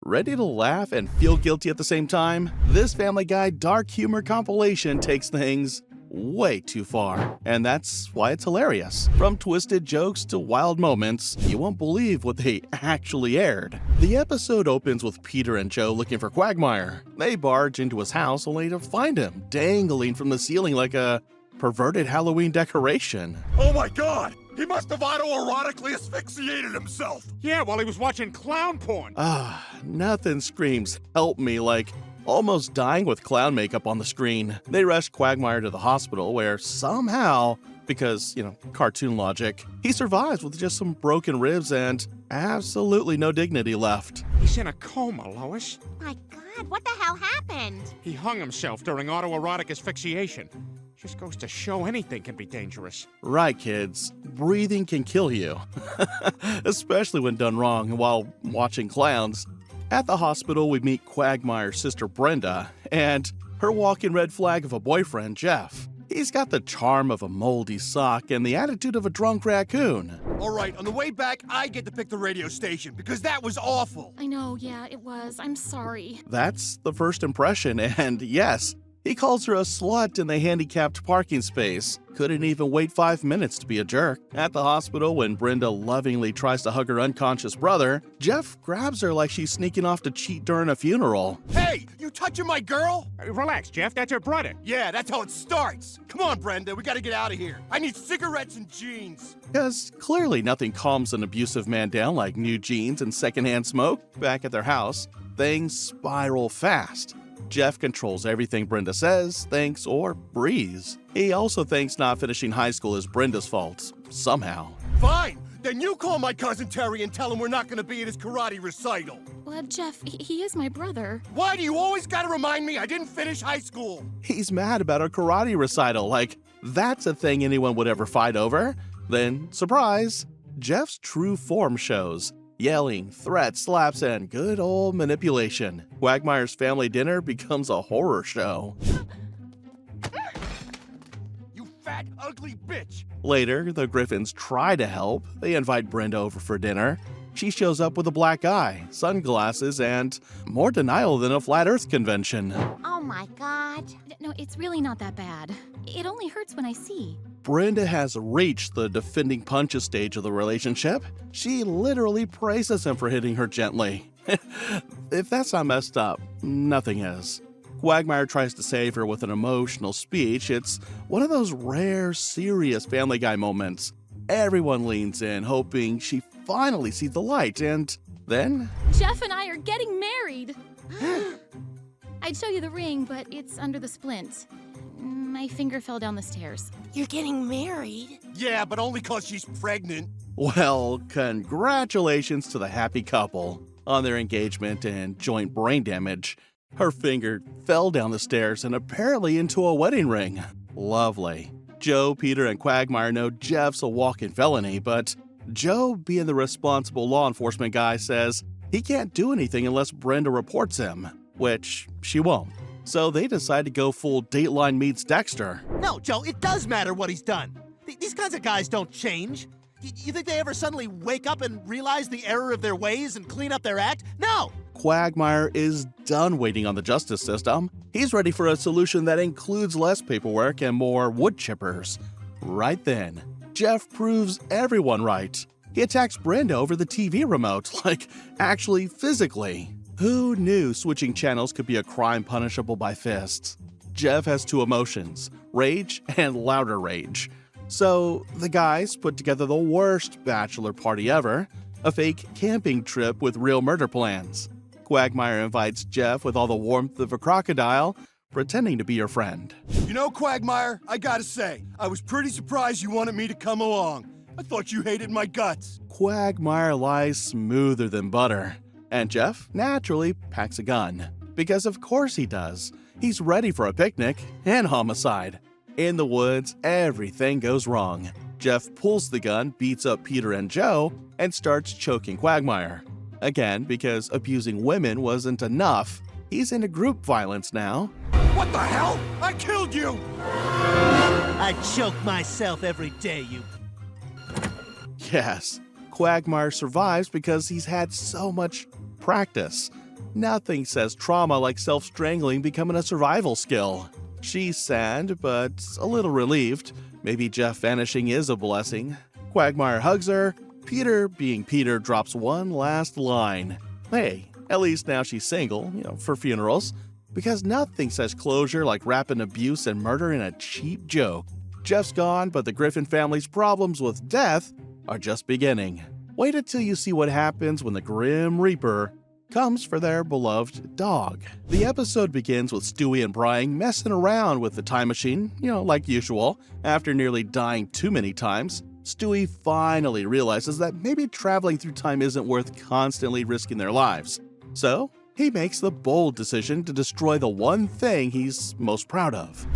Ready to laugh and feel guilty at the same time? This Family Guy dark humor compilation takes things way too far, and that's why it's hilarious. From twisted jokes to wild moments, you won't believe what they actually aired. The episode opens with Peter and Joe looking for Quagmire. They barge into his house only to find him dangling from the ceiling like a perverted Halloween decoration. Oh my god! He must have autoerotically asphyxiated himself! Yeah, while he was watching clown porn. Nothing screams help me like almost dying with clown makeup on the screen. They rush Quagmire to the hospital where somehow, because, cartoon logic, he survives with just some broken ribs and absolutely no dignity left. He's in a coma, Lois. My God, what the hell happened? He hung himself during autoerotic asphyxiation. Just goes to show anything can be dangerous. Right, kids. Breathing can kill you. Especially when done wrong while watching clowns. At the hospital, we meet Quagmire's sister Brenda and her walking red flag of a boyfriend, Jeff. He's got the charm of a moldy sock and the attitude of a drunk raccoon. Alright, on the way back, I get to pick the radio station, because that was awful! I know, yeah, it was. I'm sorry. That's the first impression, and yes, he calls her a slut in the handicapped parking space. Couldn't even wait 5 minutes to be a jerk. At the hospital, when Brenda lovingly tries to hug her unconscious brother, Jeff grabs her like she's sneaking off to cheat during a funeral. Hey! You touching my girl? Relax, Jeff, that's your brother. Yeah, that's how it starts! Come on, Brenda, we gotta get out of here. I need cigarettes and jeans! Because clearly nothing calms an abusive man down like new jeans and secondhand smoke. Back at their house, things spiral fast. Jeff controls everything Brenda says, thinks, or breathes. He also thinks not finishing high school is Brenda's fault, somehow. Fine! Then you call my cousin Terry and tell him we're not gonna be at his karate recital. Well, Jeff, he is my brother. Why do you always gotta remind me I didn't finish high school? He's mad about a karate recital, like that's a thing anyone would ever fight over. Then, surprise, Jeff's true form shows. Yelling, threats, slaps, and good old manipulation. Quagmire's family dinner becomes a horror show. You fat, ugly bitch! Later, the Griffins try to help. They invite Brenda over for dinner. She shows up with a black eye, sunglasses, and more denial than a flat earth convention. Oh my God. No, it's really not that bad. It only hurts when I see. Brenda has reached the defending punches stage of the relationship. She literally praises him for hitting her gently. If that's not messed up, nothing is. Quagmire tries to save her with an emotional speech. It's one of those rare, serious Family Guy moments. Everyone leans in, hoping she finally sees the light, and then... Jeff and I are getting married! I'd show you the ring, but it's under the splint. My finger fell down the stairs. You're getting married? Yeah, but only 'cause she's pregnant. Well, congratulations to the happy couple on their engagement and joint brain damage. Her finger fell down the stairs and apparently into a wedding ring. Lovely. Joe, Peter, and Quagmire know Jeff's a walking felony, but Joe, being the responsible law enforcement guy, says he can't do anything unless Brenda reports him, which she won't. So they decide to go full Dateline meets Dexter. No, Joe, it does matter what he's done. These kinds of guys don't change. You think they ever suddenly wake up and realize the error of their ways and clean up their act? No! Quagmire is done waiting on the justice system. He's ready for a solution that includes less paperwork and more wood chippers. Right then, Jeff proves everyone right. He attacks Brenda over the TV remote, like actually physically. Who knew switching channels could be a crime punishable by fists? Jeff has two emotions, rage and louder rage. So the guys put together the worst bachelor party ever, a fake camping trip with real murder plans. Quagmire invites Jeff with all the warmth of a crocodile, pretending to be your friend. You know, Quagmire, I gotta say, I was pretty surprised you wanted me to come along. I thought you hated my guts. Quagmire lies smoother than butter. And Jeff naturally packs a gun. Because of course he does. He's ready for a picnic and homicide. In the woods, everything goes wrong. Jeff pulls the gun, beats up Peter and Joe, and starts choking Quagmire. Again, because abusing women wasn't enough, he's into group violence now. What the hell? I killed you! I choke myself every day, you... Yes, Quagmire survives because he's had so much practice. Nothing says trauma like self-strangling becoming a survival skill. She's sad, but a little relieved. Maybe Jeff vanishing is a blessing. Quagmire hugs her. Peter, being Peter, drops one last line. Hey, at least now she's single, for funerals. Because nothing says closure like wrapping abuse and murder in a cheap joke. Jeff's gone, but the Griffin family's problems with death are just beginning. Wait until you see what happens when the Grim Reaper comes for their beloved dog. The episode begins with Stewie and Brian messing around with the time machine, like usual. After nearly dying too many times, Stewie finally realizes that maybe traveling through time isn't worth constantly risking their lives. So, he makes the bold decision to destroy the one thing he's most proud of.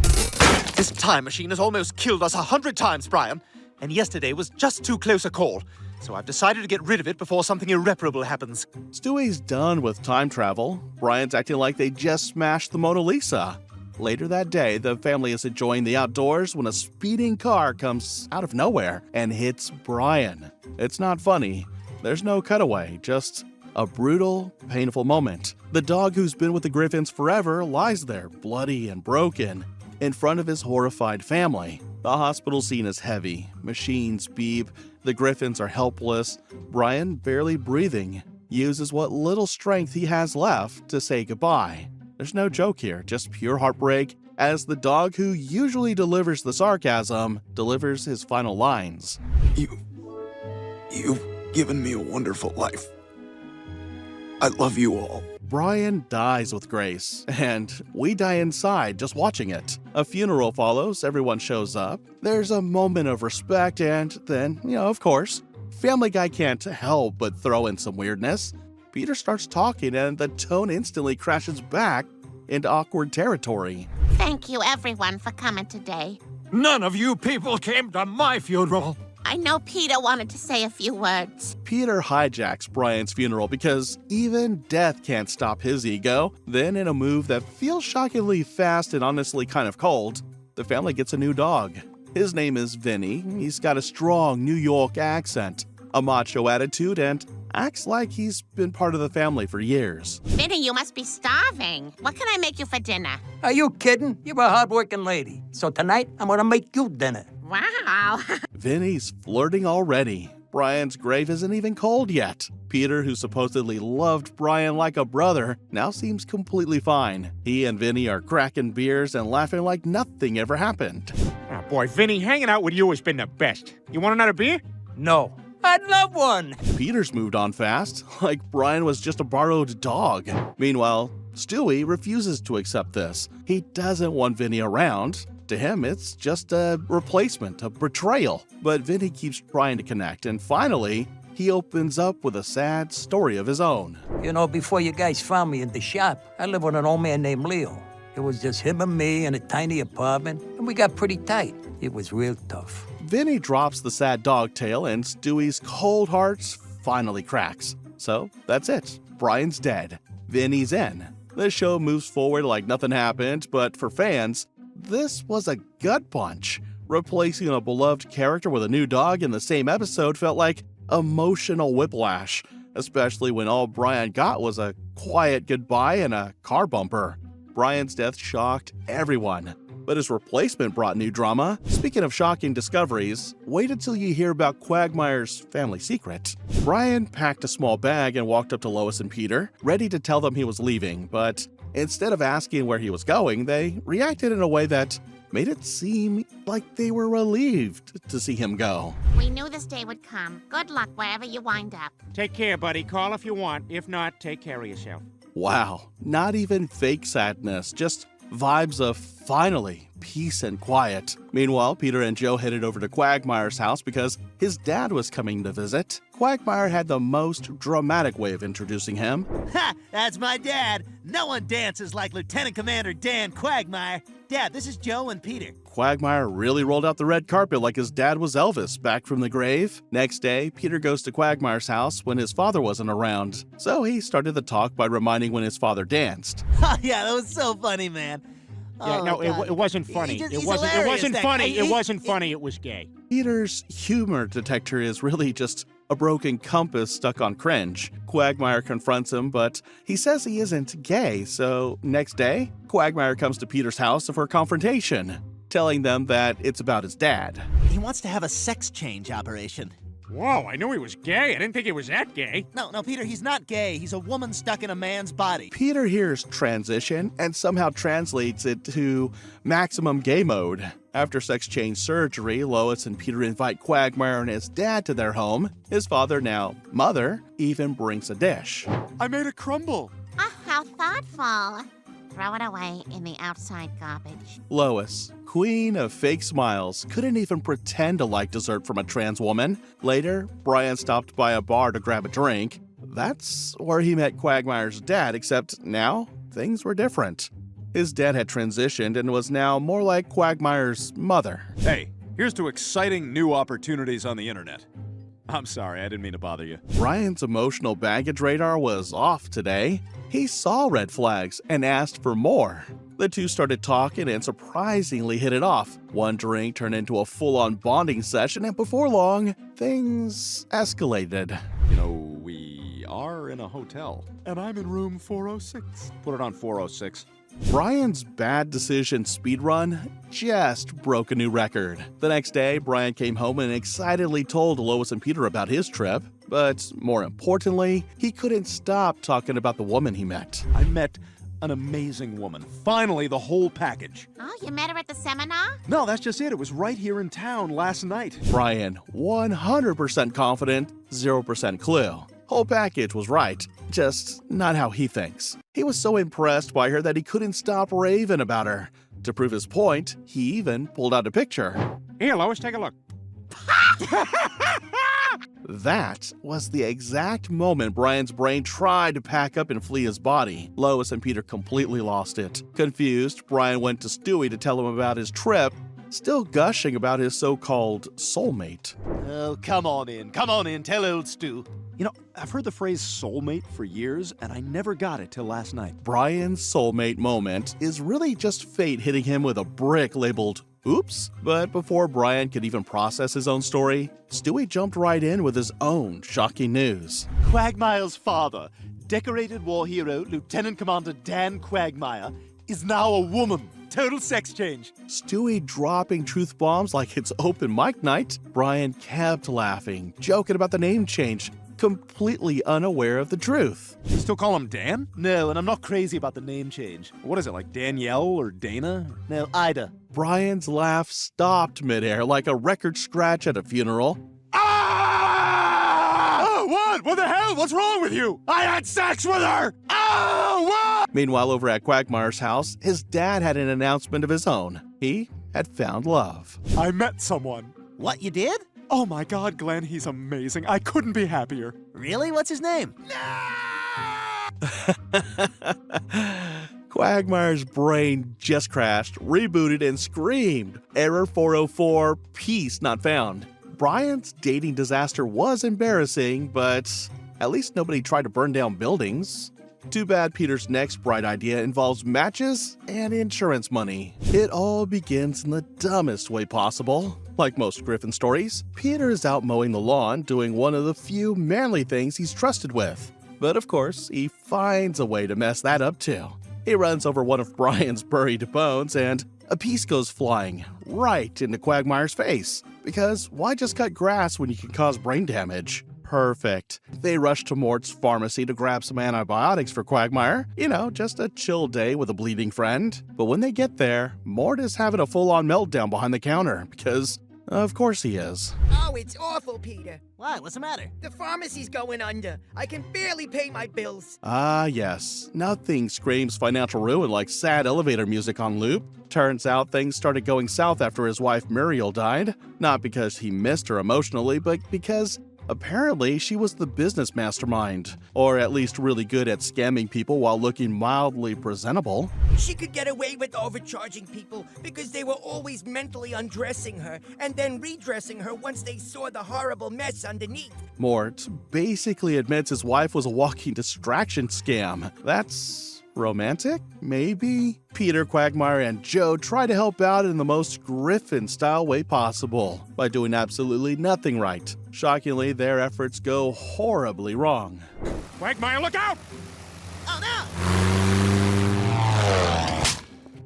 This time machine has almost killed us 100 times, Brian. And yesterday was just too close a call. So I've decided to get rid of it before something irreparable happens. Stewie's done with time travel. Brian's acting like they just smashed the Mona Lisa. Later that day, the family is enjoying the outdoors when a speeding car comes out of nowhere and hits Brian. It's not funny. There's no cutaway, just a brutal, painful moment. The dog who's been with the Griffins forever lies there, bloody and broken, in front of his horrified family. The hospital scene is heavy. Machines beep. The Griffins are helpless. Brian, barely breathing, uses what little strength he has left to say goodbye. There's no joke here, just pure heartbreak, as the dog who usually delivers the sarcasm delivers his final lines. You've given me a wonderful life. I love you all. Brian dies with grace, and we die inside just watching it. A funeral follows, everyone shows up. There's a moment of respect, and then, of course, Family Guy can't help but throw in some weirdness. Peter starts talking, and the tone instantly crashes back into awkward territory. Thank you, everyone, for coming today. None of you people came to my funeral. I know Peter wanted to say a few words. Peter hijacks Brian's funeral because even death can't stop his ego. Then, in a move that feels shockingly fast and honestly kind of cold, the family gets a new dog. His name is Vinny. He's got a strong New York accent, a macho attitude, and acts like he's been part of the family for years. Vinny, you must be starving. What can I make you for dinner? Are you kidding? You're a hard-working lady. So tonight, I'm gonna make you dinner. Wow. Vinny's flirting already. Brian's grave isn't even cold yet. Peter, who supposedly loved Brian like a brother, now seems completely fine. He and Vinny are cracking beers and laughing like nothing ever happened. Oh, boy, Vinny, hanging out with you has been the best. You want another beer? No. I'd love one. Peter's moved on fast, like Brian was just a borrowed dog. Meanwhile, Stewie refuses to accept this. He doesn't want Vinny around. To him, it's just a replacement, a betrayal. But Vinny keeps trying to connect, and finally, he opens up with a sad story of his own. Before you guys found me in the shop, I lived with an old man named Leo. It was just him and me in a tiny apartment, and we got pretty tight. It was real tough. Vinny drops the sad dog tale, and Stewie's cold heart finally cracks. So, that's it. Brian's dead. Vinny's in. The show moves forward like nothing happened, but for fans, this was a gut punch. Replacing a beloved character with a new dog in the same episode felt like emotional whiplash, especially when all Brian got was a quiet goodbye and a car bumper. Brian's death shocked everyone, but his replacement brought new drama. Speaking of shocking discoveries, wait until you hear about Quagmire's family secret. Brian packed a small bag and walked up to Lois and Peter, ready to tell them he was leaving, but instead of asking where he was going, they reacted in a way that made it seem like they were relieved to see him go. We knew this day would come. Good luck wherever you wind up. Take care, buddy. Call if you want. If not, take care of yourself. Wow, not even fake sadness, just vibes of finally peace and quiet. Meanwhile, Peter and Joe headed over to Quagmire's house because his dad was coming to visit. Quagmire had the most dramatic way of introducing him. Ha! That's my dad. No one dances like Lieutenant Commander Dan Quagmire. Dad, this is Joe and Peter. Quagmire really rolled out the red carpet like his dad was Elvis back from the grave. Next day, Peter goes to Quagmire's house when his father wasn't around. So he started the talk by reminding when his father danced. Oh, yeah, that was so funny, man. Yeah, no, it wasn't funny. It wasn't funny. It wasn't funny. It was gay. Peter's humor detector is really just a broken compass stuck on cringe. Quagmire confronts him, but he says he isn't gay, so next day, Quagmire comes to Peter's house for a confrontation, telling them that it's about his dad. He wants to have a sex change operation. Whoa, I knew he was gay. I didn't think he was that gay. No, Peter, he's not gay. He's a woman stuck in a man's body. Peter hears transition and somehow translates it to maximum gay mode. After sex change surgery, Lois and Peter invite Quagmire and his dad to their home. His father, now mother, even brings a dish. I made a crumble. Oh, how thoughtful. Throw it away in the outside garbage. Lois, queen of fake smiles, couldn't even pretend to like dessert from a trans woman. Later, Brian stopped by a bar to grab a drink. That's where he met Quagmire's dad, except now things were different. His dad had transitioned and was now more like Quagmire's mother. Hey, here's to exciting new opportunities on the internet. I'm sorry, I didn't mean to bother you. Brian's emotional baggage radar was off today. He saw red flags and asked for more. The two started talking and surprisingly hit it off. One drink turned into a full-on bonding session, and before long, things escalated. You know, we are in a hotel. And I'm in room 406. Put it on 406. Brian's bad decision speedrun just broke a new record. The next day, Brian came home and excitedly told Lois and Peter about his trip. But more importantly, he couldn't stop talking about the woman he met. I met an amazing woman. Finally, the whole package. Oh, you met her at the seminar? No, that's just it. It was right here in town last night. Brian, 100% confident, 0% clue. Whole package was right, just not how he thinks. He was so impressed by her that he couldn't stop raving about her. To prove his point, he even pulled out a picture. Here, Lois, take a look. That was the exact moment Brian's brain tried to pack up and flee his body. Lois and Peter completely lost it. Confused, Brian went to Stewie to tell him about his trip, still gushing about his so-called soulmate. Oh, come on in, tell old Stu. You know, I've heard the phrase soulmate for years, and I never got it till last night. Brian's soulmate moment is really just fate hitting him with a brick labeled oops. But before Brian could even process his own story, Stewie jumped right in with his own shocking news. Quagmire's father, decorated war hero Lieutenant Commander Dan Quagmire, is now a woman. Total sex change. Stewie dropping truth bombs like it's open mic night. Brian kept laughing, joking about the name change, completely unaware of the truth. You still call him Dan? No, and I'm not crazy about the name change. What is it, like Danielle or Dana? No, Ida. Brian's laugh stopped midair like a record scratch at a funeral. Ah! Oh, what? What the hell? What's wrong with you? I had sex with her! Oh, what? Meanwhile, over at Quagmire's house, his dad had an announcement of his own. He had found love. I met someone. What, you did? Oh my God, Glenn, he's amazing. I couldn't be happier. Really? What's his name? Quagmire's brain just crashed, rebooted, and screamed. Error 404, peace not found. Brian's dating disaster was embarrassing, but at least nobody tried to burn down buildings. Too bad Peter's next bright idea involves matches and insurance money. It all begins in the dumbest way possible. Like most Griffin stories, Peter is out mowing the lawn doing one of the few manly things he's trusted with. But of course, he finds a way to mess that up too. He runs over one of Brian's buried bones and a piece goes flying right into Quagmire's face. Because why just cut grass when you can cause brain damage? Perfect. They rush to Mort's pharmacy to grab some antibiotics for Quagmire. You know, just a chill day with a bleeding friend. But when they get there, Mort is having a full-on meltdown behind the counter because, of course he is. Oh, it's awful, Peter. Why? What's the matter? The pharmacy's going under. I can barely pay my bills. Ah, yes. Nothing screams financial ruin like sad elevator music on loop. Turns out things started going south after his wife Muriel died. Not because he missed her emotionally, but because apparently she was the business mastermind, or at least really good at scamming people while looking mildly presentable. She could get away with overcharging people because they were always mentally undressing her and then redressing her once they saw the horrible mess underneath. Mort basically admits his wife was a walking distraction scam. That's Romantic? Maybe? Peter, Quagmire, and Joe try to help out in the most Griffin-style way possible by doing absolutely nothing right. Shockingly, their efforts go horribly wrong. Quagmire, look out! Oh no!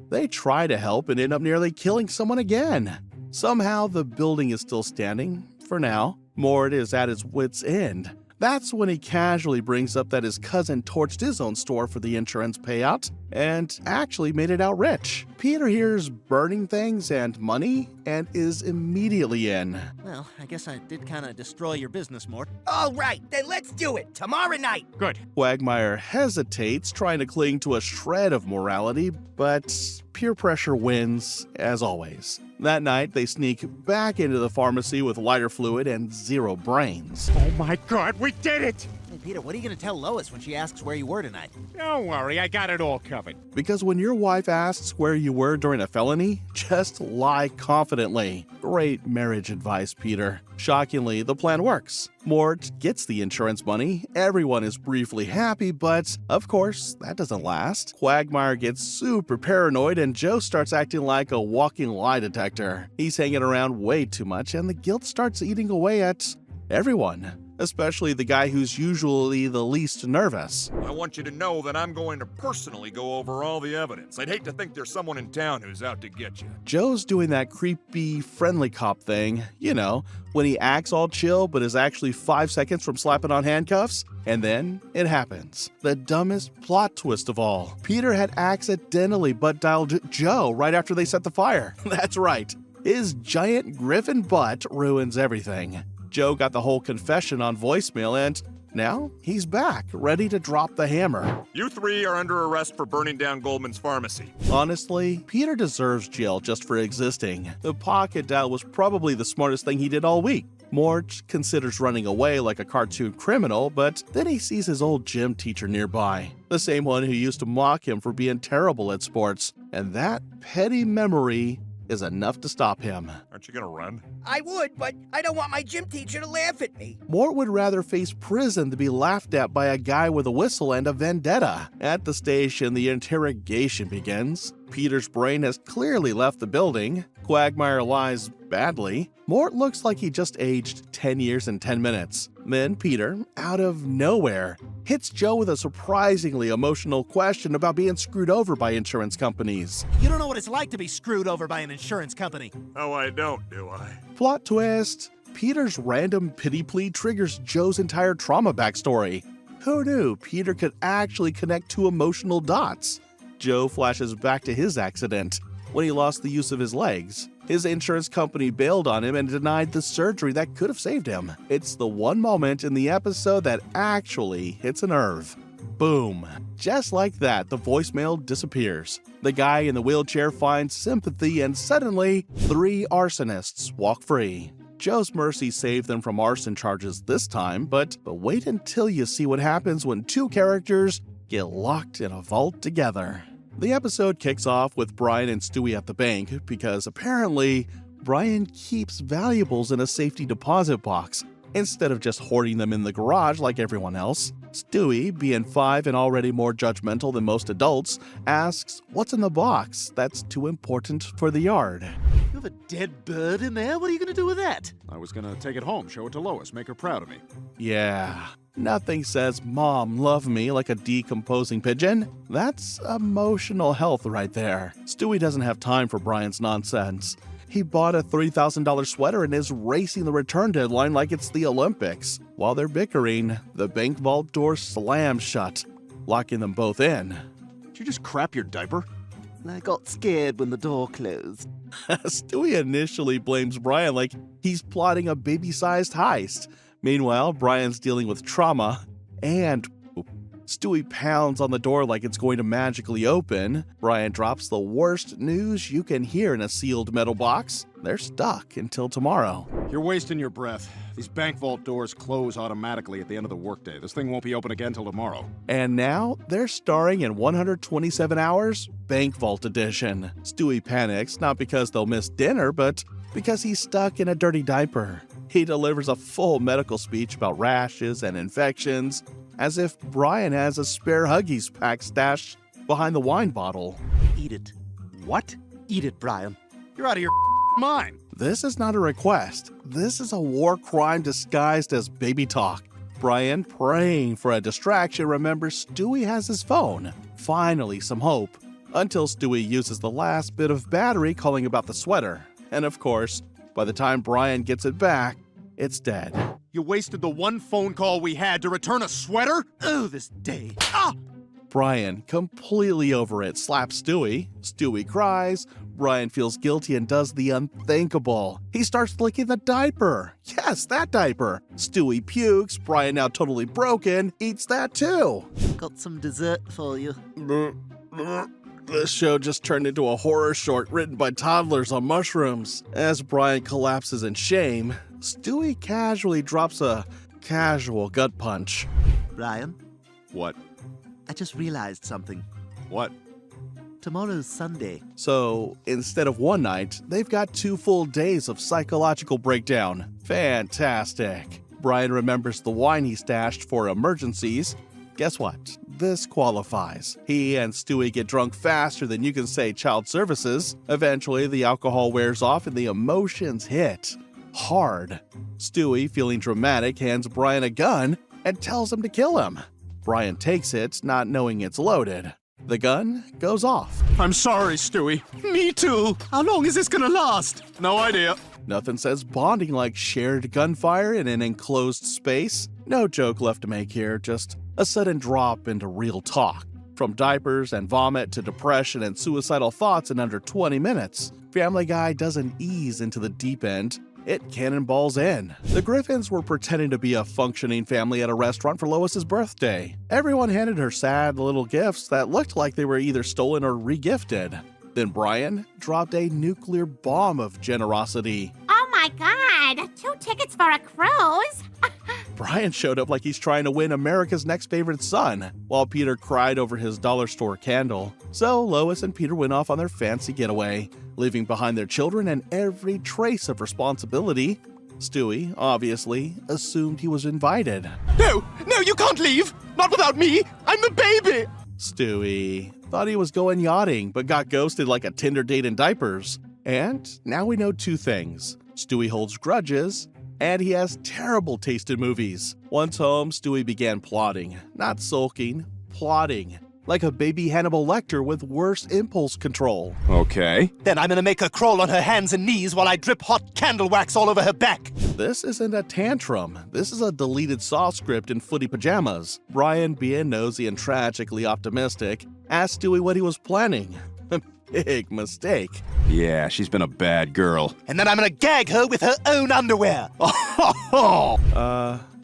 They try to help and end up nearly killing someone again. Somehow, the building is still standing, for now. Mort is at his wit's end. That's when he casually brings up that his cousin torched his own store for the insurance payout and actually made it out rich. Peter hears burning things and money and is immediately in. Well, I guess I did kind of destroy your business, Mort. All right, then let's do it. Tomorrow night. Good. Quagmire hesitates, trying to cling to a shred of morality, but peer pressure wins, as always. That night, they sneak back into the pharmacy with lighter fluid and zero brains. Oh my God, we did it! Hey, Peter, what are you going to tell Lois when she asks where you were tonight? Don't worry, I got it all covered. Because when your wife asks where you were during a felony, just lie confidently. Great marriage advice, Peter. Shockingly, the plan works. Mort gets the insurance money, everyone is briefly happy, but of course, that doesn't last. Quagmire gets super paranoid and Joe starts acting like a walking lie detector. He's hanging around way too much and the guilt starts eating away at everyone. Especially the guy who's usually the least nervous. I want you to know that I'm going to personally go over all the evidence. I'd hate to think there's someone in town who's out to get you. Joe's doing that creepy, friendly cop thing, you know, when he acts all chill but is actually 5 seconds from slapping on handcuffs. And then it happens. The dumbest plot twist of all. Peter had accidentally butt-dialed Joe right after they set the fire. That's right. His giant Griffin butt ruins everything. Joe got the whole confession on voicemail and now he's back, ready to drop the hammer. You three are under arrest for burning down Goldman's pharmacy. Honestly, Peter deserves jail just for existing. The pocket dial was probably the smartest thing he did all week. Mort considers running away like a cartoon criminal, but then he sees his old gym teacher nearby, the same one who used to mock him for being terrible at sports, and that petty memory is enough to stop him. Aren't you gonna run? I would, but I don't want my gym teacher to laugh at me. Mort would rather face prison than be laughed at by a guy with a whistle and a vendetta. At the station, the interrogation begins. Peter's brain has clearly left the building. Quagmire lies badly. Mort looks like he just aged 10 years and 10 minutes. Then Peter, out of nowhere, hits Joe with a surprisingly emotional question about being screwed over by insurance companies. You don't know what it's like to be screwed over by an insurance company. Oh, I don't, do I? Plot twist. Peter's random pity plea triggers Joe's entire trauma backstory. Who knew Peter could actually connect two emotional dots? Joe flashes back to his accident when he lost the use of his legs. His insurance company bailed on him and denied the surgery that could have saved him. It's the one moment in the episode that actually hits a nerve. Boom. Just like that, the voicemail disappears. The guy in the wheelchair finds sympathy and suddenly, 3 arsonists walk free. Joe's mercy saved them from arson charges this time, but wait until you see what happens when 2 characters get locked in a vault together. The episode kicks off with Brian and Stewie at the bank because apparently Brian keeps valuables in a safety deposit box instead of just hoarding them in the garage like everyone else. Stewie, being 5 and already more judgmental than most adults, asks what's in the box that's too important for the yard. You have a dead bird in there? What are you going to do with that? I was gonna take it home, show it to Lois, make her proud of me. Yeah, nothing says "Mom, love me" like a decomposing pigeon. That's emotional health right there. Stewie doesn't have time for Brian's nonsense. He bought a $3,000 sweater and is racing the return deadline like it's the Olympics. While they're bickering, the bank vault door slams shut, locking them both in. Did you just crap your diaper? I got scared when the door closed. Stewie initially blames Brian like he's plotting a baby-sized heist. Meanwhile, Brian's dealing with trauma, and Stewie pounds on the door like it's going to magically open. Brian drops the worst news you can hear in a sealed metal box. They're stuck until tomorrow. You're wasting your breath. These bank vault doors close automatically at the end of the workday. This thing won't be open again till tomorrow. And now they're starring in 127 Hours Bank Vault Edition. Stewie panics, not because they'll miss dinner, but because he's stuck in a dirty diaper. He delivers a full medical speech about rashes and infections, as if Brian has a spare Huggies pack stashed behind the wine bottle. Eat it. What? Eat it, Brian. You're out of your mind. This is not a request. This is a war crime disguised as baby talk. Brian, praying for a distraction, remembers Stewie has his phone. Finally, some hope. Until Stewie uses the last bit of battery calling about the sweater. And of course, by the time Brian gets it back, it's dead. You wasted the one phone call we had to return a sweater? Oh, this day. Ah! Brian, completely over it, slaps Stewie. Stewie cries. Brian feels guilty and does the unthinkable. He starts licking the diaper. Yes, that diaper. Stewie pukes. Brian, now totally broken, eats that too. Got some dessert for you. This show just turned into a horror short written by toddlers on mushrooms. As Brian collapses in shame, Stewie casually drops a casual gut punch. Brian, What? I just realized something. What? Tomorrow's Sunday. So instead of one night, they've got 2 full days of psychological breakdown. Fantastic. Brian remembers the wine he stashed for emergencies. Guess what? This qualifies. He and Stewie get drunk faster than you can say child services. Eventually, the alcohol wears off and the emotions hit hard. Stewie, feeling dramatic, hands Brian a gun and tells him to kill him. Brian takes it, not knowing it's loaded. The gun goes off. I'm sorry, Stewie. Me too. How long is this gonna last? No idea. Nothing says bonding like shared gunfire in an enclosed space. No joke left to make here, just a sudden drop into real talk. From diapers and vomit to depression and suicidal thoughts in under 20 minutes. Family Guy doesn't ease into the deep end. It cannonballs in. The Griffins were pretending to be a functioning family at a restaurant for Lois's birthday. Everyone handed her sad little gifts that looked like they were either stolen or regifted. Then Brian dropped a nuclear bomb of generosity. Oh my god! 2 tickets for a cruise? Brian showed up like he's trying to win America's Next Favorite Son, while Peter cried over his dollar store candle. So Lois and Peter went off on their fancy getaway, leaving behind their children and every trace of responsibility. Stewie, obviously, assumed he was invited. No, you can't leave. Not without me. I'm the baby. Stewie thought he was going yachting, but got ghosted like a Tinder date in diapers. And now we know 2 things. Stewie holds grudges, and he has terrible taste in movies. Once home, Stewie began plotting. Not sulking, plotting. Like a baby Hannibal Lecter with worse impulse control. Okay. Then I'm gonna make her crawl on her hands and knees while I drip hot candle wax all over her back. This isn't a tantrum. This is a deleted Saw script in footy pajamas. Brian, being nosy and tragically optimistic, asked Stewie what he was planning. Big mistake. Yeah, she's been a bad girl. And then I'm gonna gag her with her own underwear.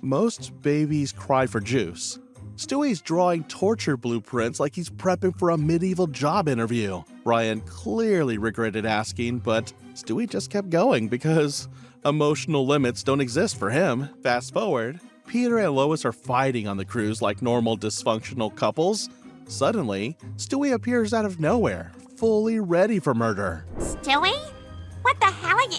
Most babies cry for juice. Stewie's drawing torture blueprints like he's prepping for a medieval job interview. Brian clearly regretted asking, but Stewie just kept going because emotional limits don't exist for him. Fast forward, Peter and Lois are fighting on the cruise like normal dysfunctional couples. Suddenly, Stewie appears out of nowhere, fully ready for murder. Stewie? What the hell are you...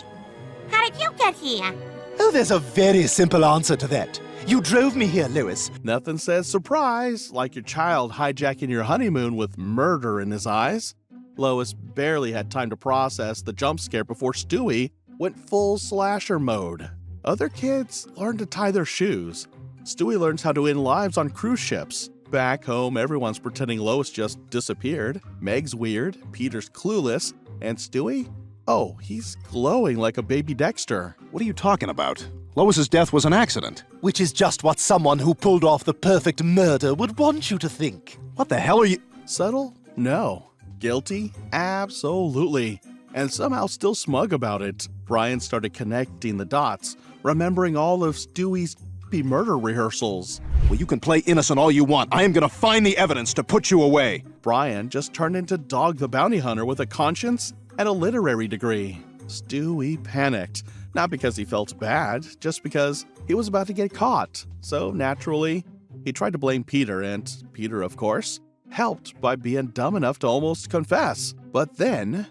How did you get here? Oh, there's a very simple answer to that. You drove me here, Lewis. Nothing says surprise like your child hijacking your honeymoon with murder in his eyes. Lois barely had time to process the jump scare before Stewie went full slasher mode. Other kids learn to tie their shoes. Stewie learns how to end lives on cruise ships. Back home, everyone's pretending Lois just disappeared. Meg's weird, Peter's clueless, and Stewie? Oh, he's glowing like a baby Dexter. What are you talking about? Lois's death was an accident. Which is just what someone who pulled off the perfect murder would want you to think. What the hell are you... Subtle? No. Guilty? Absolutely. And somehow still smug about it. Brian started connecting the dots, remembering all of Stewie's murder rehearsals. Well, you can play innocent all you want. I am gonna find the evidence to put you away. Brian just turned into Dog the Bounty Hunter with a conscience and a literary degree. Stewie panicked. Not because he felt bad, just because he was about to get caught. So naturally, he tried to blame Peter, and Peter, of course, helped by being dumb enough to almost confess. But then...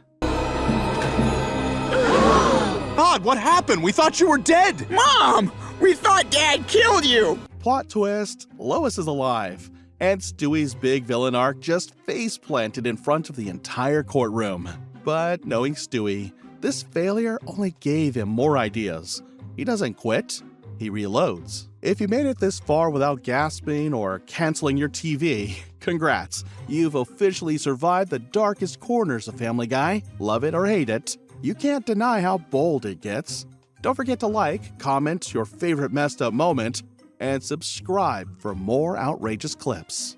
God, what happened? We thought you were dead! Mom! We thought Dad killed you! Plot twist, Lois is alive. And Stewie's big villain arc just face-planted in front of the entire courtroom. But knowing Stewie, this failure only gave him more ideas. He doesn't quit, he reloads. If you made it this far without gasping or canceling your TV, congrats, you've officially survived the darkest corners of Family Guy. Love it or hate it, you can't deny how bold it gets. Don't forget to like, comment your favorite messed up moment, and subscribe for more outrageous clips.